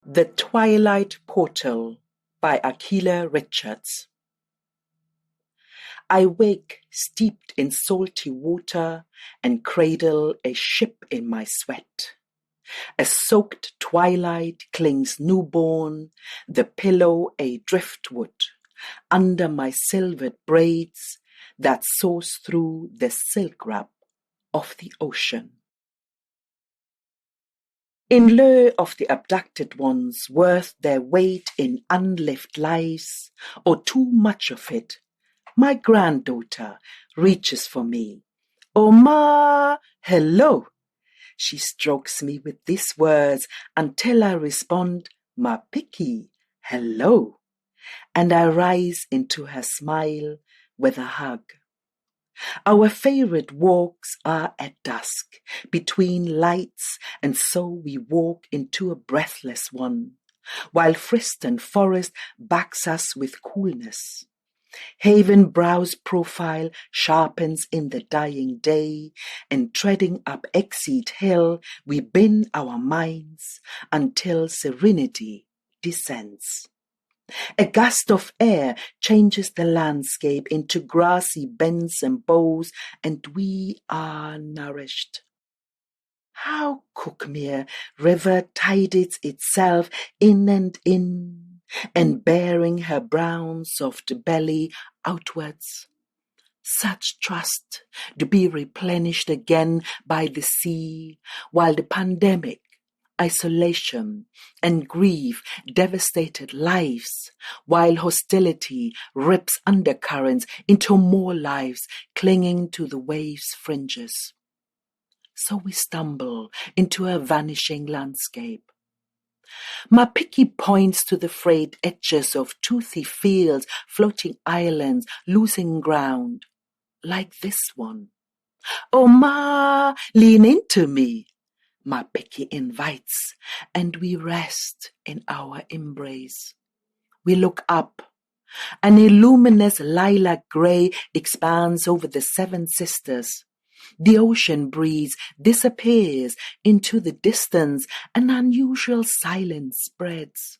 The Twilight Portal by Akila Richards. I wake steeped in salty water and cradle a ship in my sweat. A soaked twilight clings newborn, the pillow a driftwood, under my silvered braids that soars through the silk wrap of the ocean. In lieu of the abducted ones worth their weight in unlived lives, or too much of it, my granddaughter reaches for me. "Oh, Ma, hello!" She strokes me with these words until I respond, "Ma picky, hello!" And I rise into her smile with a hug. Our favorite walks are at dusk, between lights, and so we walk into a breathless one, while Friston Forest backs us with coolness. Haven Brow's profile sharpens in the dying day, and treading up Exeed Hill we bend our minds until serenity descends. A gust of air changes the landscape into grassy bends and bows, and we are nourished. How Cookmere River tidies itself in and bearing her brown soft belly outwards. Such trust to be replenished again by the sea, while the pandemic, isolation, and grief devastated lives, while hostility rips undercurrents into more lives clinging to the waves' fringes. So we stumble into a vanishing landscape. Mapiki points to the frayed edges of toothy fields, floating islands, losing ground, like this one. "Oh, Ma, lean into me," Mapiki invites, and we rest in our embrace. We look up. An illuminous lilac grey expands over the Seven Sisters. The ocean breeze disappears into the distance. An unusual silence spreads.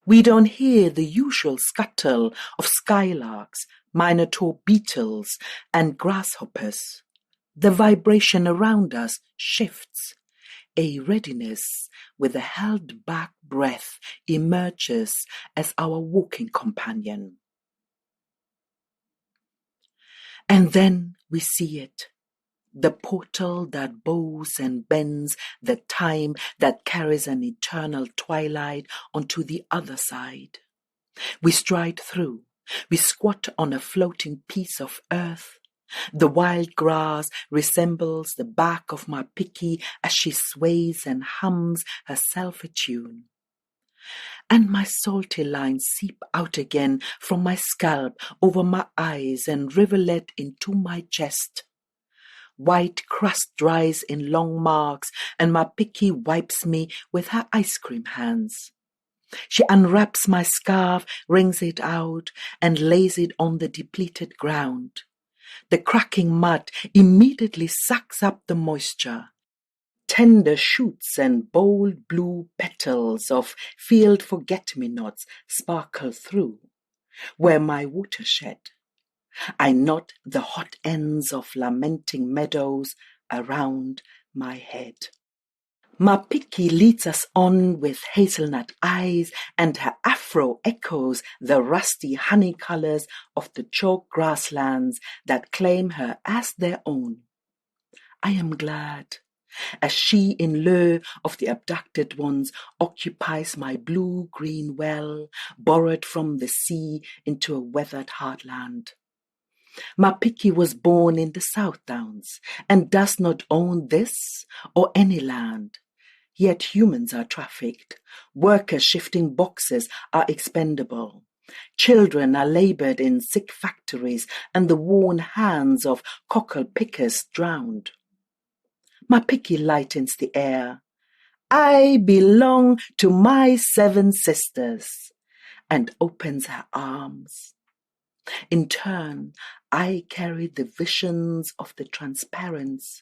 We don't hear the usual scuttle of skylarks, minotaur beetles, and grasshoppers. The vibration around us shifts. A readiness with a held-back breath emerges as our walking companion. And then we see it. The portal that bows and bends, the time that carries an eternal twilight onto the other side. We stride through. We squat on a floating piece of earth. The wild grass resembles the back of my Picky as she sways and hums herself a tune. And my salty lines seep out again from my scalp over my eyes and rivulet into my chest. White crust dries in long marks, and my Picky wipes me with her ice cream hands. She unwraps my scarf, wrings it out, and lays it on the depleted ground. The cracking mud immediately sucks up the moisture. Tender shoots and bold blue petals of field forget-me-nots sparkle through, where my watershed. I knot the hot ends of lamenting meadows around my head. Mapiki leads us on with hazelnut eyes, and her afro echoes the rusty honey colors of the chalk grasslands that claim her as their own. I am glad, as she, in lieu of the abducted ones, occupies my blue-green well, borrowed from the sea into a weathered heartland. Mapiki was born in the South Downs and does not own this or any land. Yet humans are trafficked. Workers shifting boxes are expendable. Children are labored in sick factories, and the worn hands of cockle pickers drowned. Mapiki lightens the air. "I belong to my 7 sisters," and opens her arms. In turn, I carry the visions of the transparents.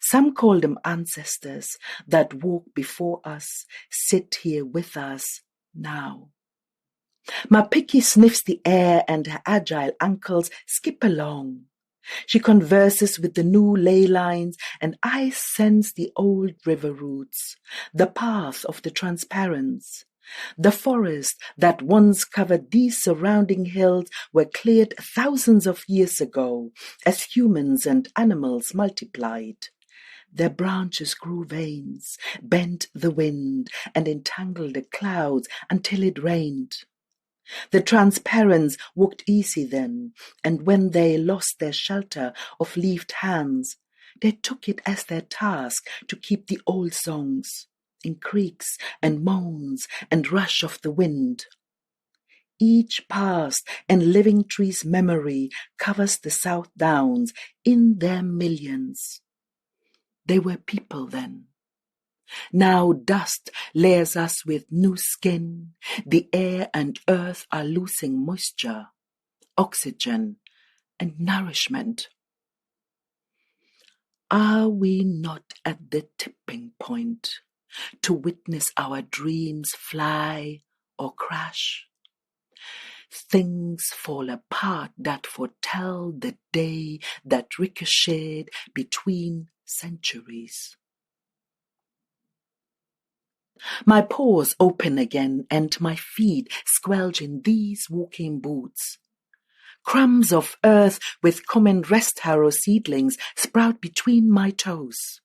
Some call them ancestors that walk before us, sit here with us now. My Picky sniffs the air and her agile ankles skip along. She converses with the new ley lines, and I sense the old river roots, the path of the transparents. The forest that once covered these surrounding hills were cleared thousands of years ago as humans and animals multiplied. Their branches grew veins, bent the wind, and entangled the clouds until it rained. The transparents walked easy then, and when they lost their shelter of leafed hands, they took it as their task to keep the old songs in creaks and moans and rush of the wind. Each past and living tree's memory covers the South Downs in their millions. They were people then. Now dust layers us with new skin. The air and earth are losing moisture, oxygen, and nourishment. Are we not at the tipping point to witness our dreams fly or crash? Things fall apart that foretell the day that ricocheted between centuries. My paws open again and my feet squelch in these walking boots. Crumbs of earth with common rest harrow seedlings sprout between my toes.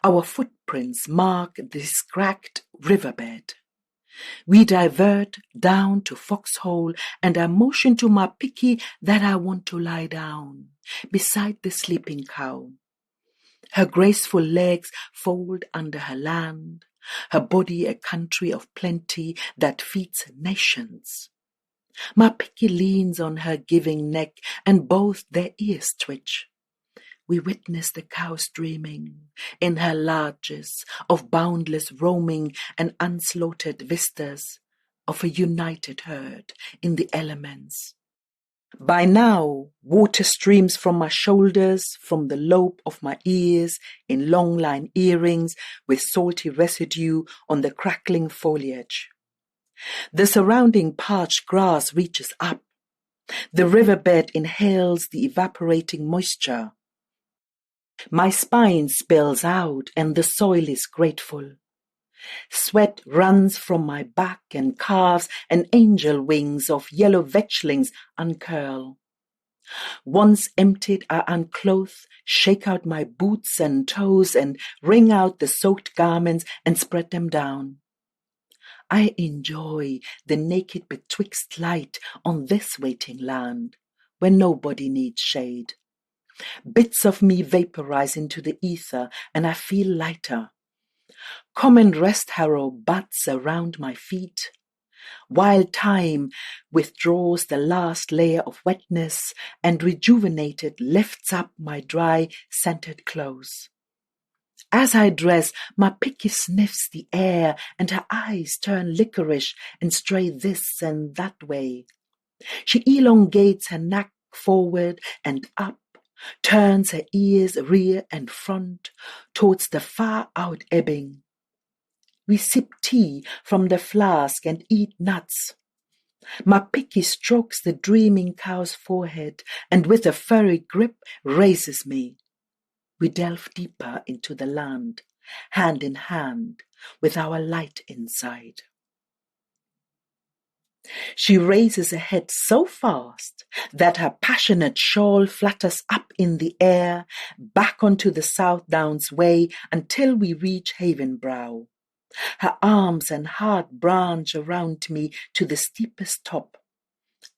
Our footprints mark this cracked riverbed. We divert down to Foxhole and I motion to my Picky that I want to lie down beside the sleeping cow. Her graceful legs fold under her land, her body a country of plenty that feeds nations. My Picky leans on her giving neck and both their ears twitch. We witness the cows dreaming in her larges of boundless roaming and unslaughtered vistas of a united herd in the elements. By now, water streams from my shoulders, from the lobe of my ears, in long-line earrings with salty residue on the crackling foliage. The surrounding parched grass reaches up. The riverbed inhales the evaporating moisture. My spine spills out and the soil is grateful. Sweat runs from my back and calves and angel wings of yellow vetchlings uncurl. Once emptied, I unclothe, shake out my boots and toes and wring out the soaked garments and spread them down. I enjoy the naked betwixt light on this waiting land, where nobody needs shade. Bits of me vaporize into the ether and I feel lighter. Common rest harrow buds around my feet. While time withdraws the last layer of wetness and rejuvenated lifts up my dry, scented clothes. As I dress, my Picky sniffs the air and her eyes turn licorice and stray this and that way. She elongates her neck forward and up, turns her ears rear and front towards the far out ebbing. We sip tea from the flask and eat nuts. My Picky strokes the dreaming cow's forehead and with a furry grip raises me. We delve deeper into the land, hand in hand, with our light inside. She raises her head so fast that her passionate shawl flutters up in the air, back onto the South Downs Way until we reach Havenbrow. Her arms and heart branch around me to the steepest top.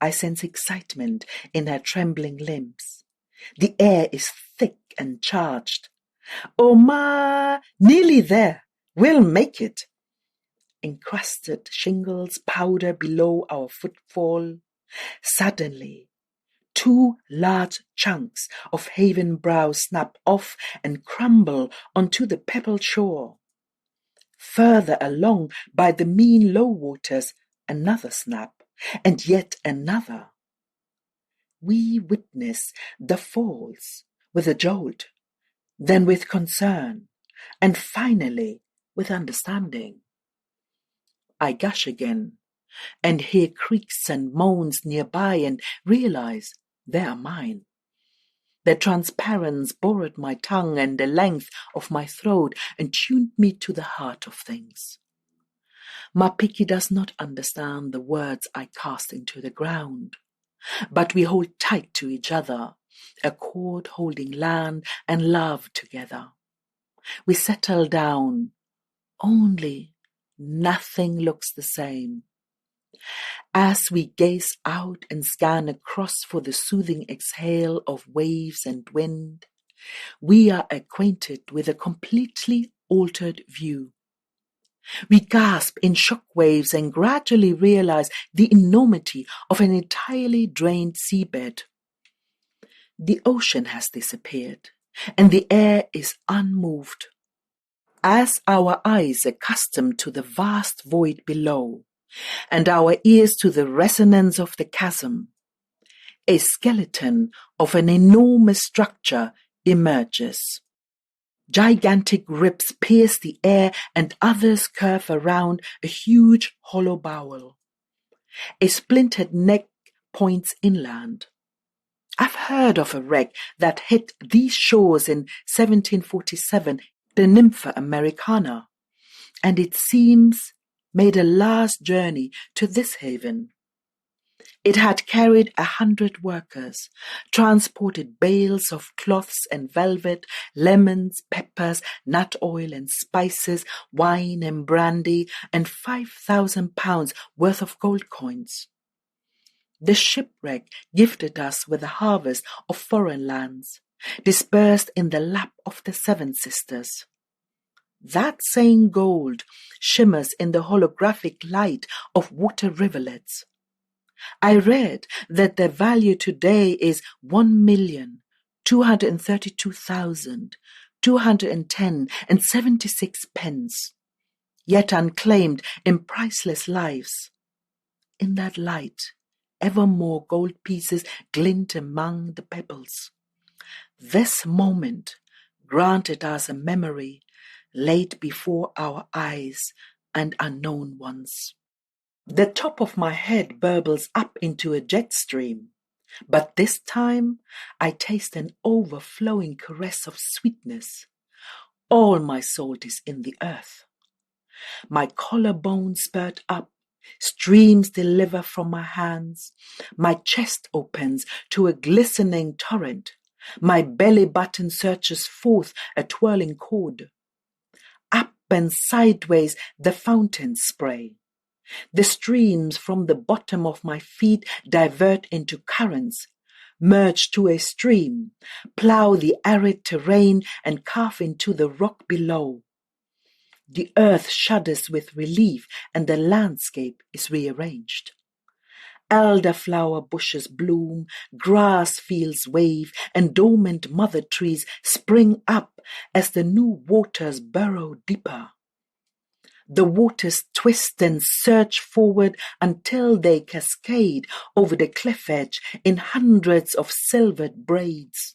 I sense excitement in her trembling limbs. The air is thick and charged. Oh, ma, nearly there. We'll make it. Encrusted shingles powder below our footfall. Suddenly, 2 large chunks of Havenbrow snap off and crumble onto the pebbled shore. Further along by the mean low waters, another snap, and yet another. We witness the falls with a jolt. then with concern, and finally with understanding. I gush again, and hear creaks and moans nearby, and realize they are mine. Their transparence borrowed my tongue and the length of my throat and tuned me to the heart of things. My Piki does not understand the words I cast into the ground, but we hold tight to each other, a cord holding land and love together. We settle down, only nothing looks the same. As we gaze out and scan across for the soothing exhale of waves and wind, we are acquainted with a completely altered view. We gasp in shock waves and gradually realize the enormity of an entirely drained seabed. The ocean has disappeared, and the air is unmoved. As our eyes accustomed to the vast void below, and our ears to the resonance of the chasm, a skeleton of an enormous structure emerges. Gigantic ribs pierce the air and others curve around a huge hollow bowel. A splintered neck points inland. I've heard of a wreck that hit these shores in 1747, the Nympha Americana, and it seems made a last journey to this haven. It had carried 100 workers, transported bales of cloths and velvet, lemons, peppers, nut oil and spices, wine and brandy, and 5,000 pounds worth of gold coins. The shipwreck gifted us with a harvest of foreign lands, dispersed in the lap of the Seven Sisters. That same gold shimmers in the holographic light of water rivulets. I read that their value today is 1,232,210 pence, yet unclaimed in priceless lives. In that light, ever more gold pieces glint among the pebbles. This moment granted us a memory laid before our eyes and unknown ones. The top of my head burbles up into a jet stream, but this time I taste an overflowing caress of sweetness. All my salt is in the earth. My collarbones spurt up, streams deliver from my hands, my chest opens to a glistening torrent, my belly button searches forth a twirling cord. Up and sideways the fountains spray. The streams from the bottom of my feet divert into currents, merge to a stream, plough the arid terrain and carve into the rock below. The earth shudders with relief and the landscape is rearranged. Elderflower bushes bloom, grass fields wave, and dormant mother trees spring up as the new waters burrow deeper. The waters twist and surge forward until they cascade over the cliff edge in hundreds of silvered braids.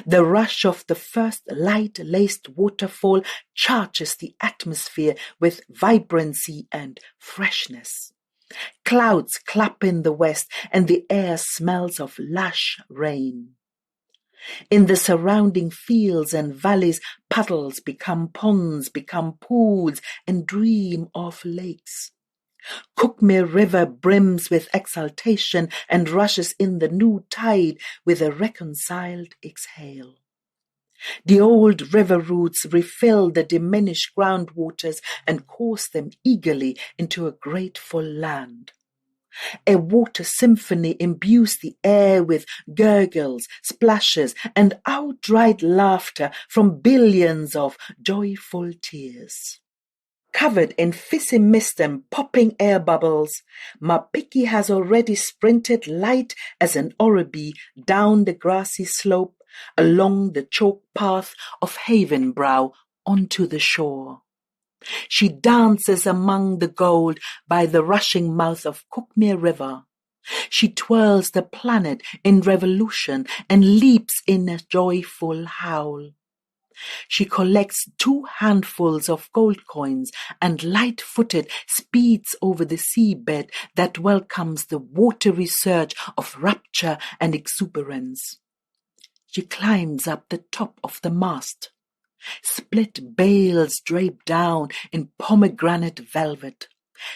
The rush of the first light-laced waterfall charges the atmosphere with vibrancy and freshness. Clouds clap in the west and the air smells of lush rain. In the surrounding fields and valleys, puddles become ponds, become pools, and dream of lakes. Cookmere River brims with exultation and rushes in the new tide with a reconciled exhale. The old river roots refill the diminished groundwaters and course them eagerly into a grateful land. A water symphony imbues the air with gurgles, splashes, and outright laughter from billions of joyful tears. Covered in fizzy mist and popping air bubbles, Mapiki has already sprinted light as an oribi down the grassy slope, along the chalk path of Havenbrow onto the shore. She dances among the gold by the rushing mouth of Cookmere River. She twirls the planet in revolution and leaps in a joyful howl. She collects 2 handfuls of gold coins and light-footed speeds over the seabed that welcomes the watery surge of rapture and exuberance. She climbs up the top of the mast. Split bales drape down in pomegranate velvet.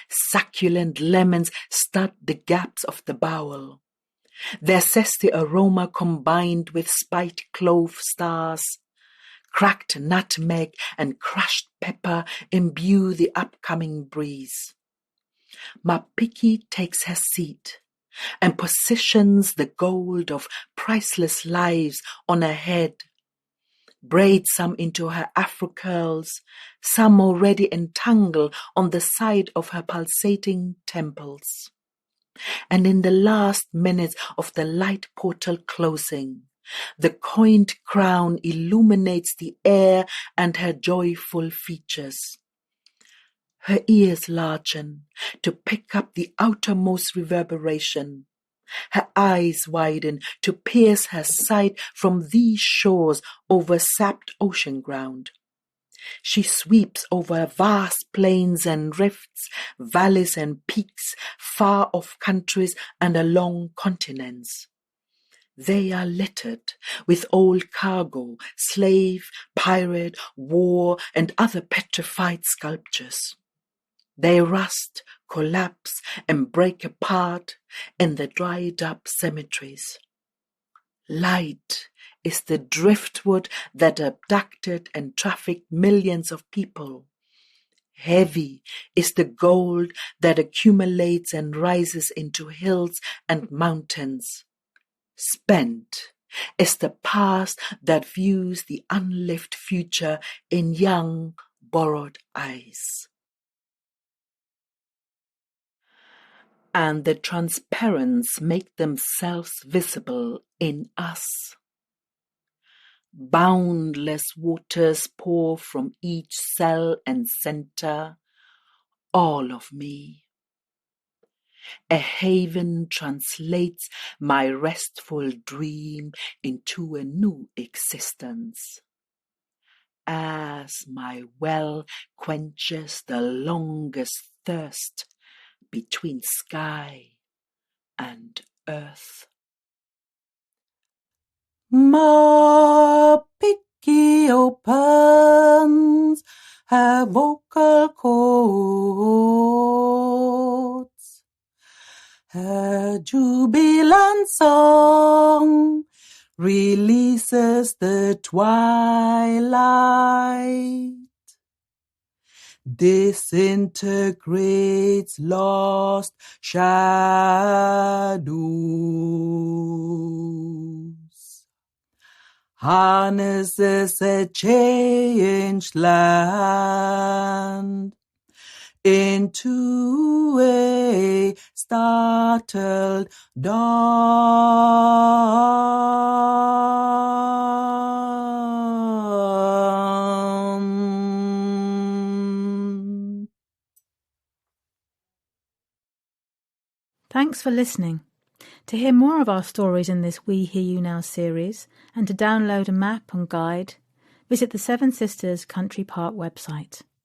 Succulent lemons stud the gaps of the bowel. Their zesty aroma combined with spiked clove stars, cracked nutmeg and crushed pepper imbue the upcoming breeze. Mapiki takes her seat and positions the gold of priceless lives on her head, braids some into her afro curls, some already entangled on the side of her pulsating temples. And in the last minutes of the light portal closing, the coined crown illuminates the air and her joyful features. Her ears largen to pick up the outermost reverberation. Her eyes widen to pierce her sight from these shores over sapped ocean ground. She sweeps over vast plains and rifts, valleys and peaks, far off countries and along continents. They are littered with old cargo, slave, pirate, war, and other petrified sculptures. They rust, collapse, and break apart in the dried-up cemeteries. Light is the driftwood that abducted and trafficked millions of people. Heavy is the gold that accumulates and rises into hills and mountains. Spent is the past that views the unlived future in young, borrowed eyes. And the transparents make themselves visible in us. Boundless waters pour from each cell and center, all of me. A haven translates my restful dream into a new existence. As my well quenches the longest thirst between sky and earth. Mapiki opens her vocal cords. Her jubilant song releases the twilight, disintegrates lost shadows, harnesses a changed land into a startled dawn. Thanks for listening. To hear more of our stories in this We Hear You Now series, and to download a map and guide, visit the Seven Sisters Country Park website.